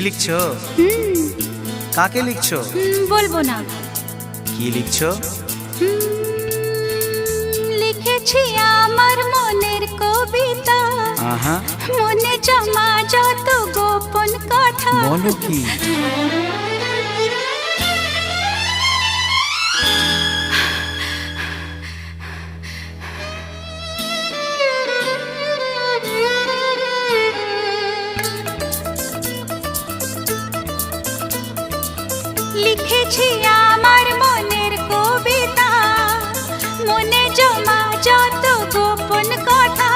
লিখছো? কাকে লিখছো? বলবো না। কি লিখছো? লিখেছি আমার মনের কবিতা, আহা, মনে জমা যত গোপন কথা। বলো কি? লিখেছি আমার মনের কবিতা, মনে জমা যত গোপন কথা।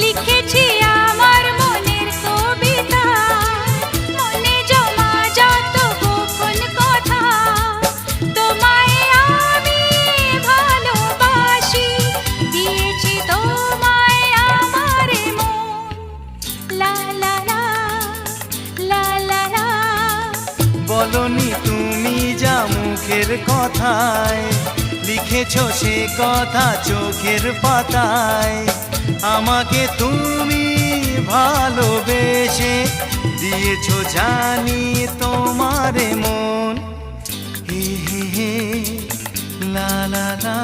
লিখেছি আমার মনের কবিতা, মনে জমা যত গোপন কথা। তোমায় আমি ভালোবাসি, দিয়েছি তোমায় আমার মন। লা লা লা লা লা লা। বলনি তুমি যা মুখের কথায়, লিখেছো সে কথা চোখের পাতায়। আমাকে তুমি ভালোবেসে দিয়েছো জানি তোমারে মন। হে হে হে লা লা লা।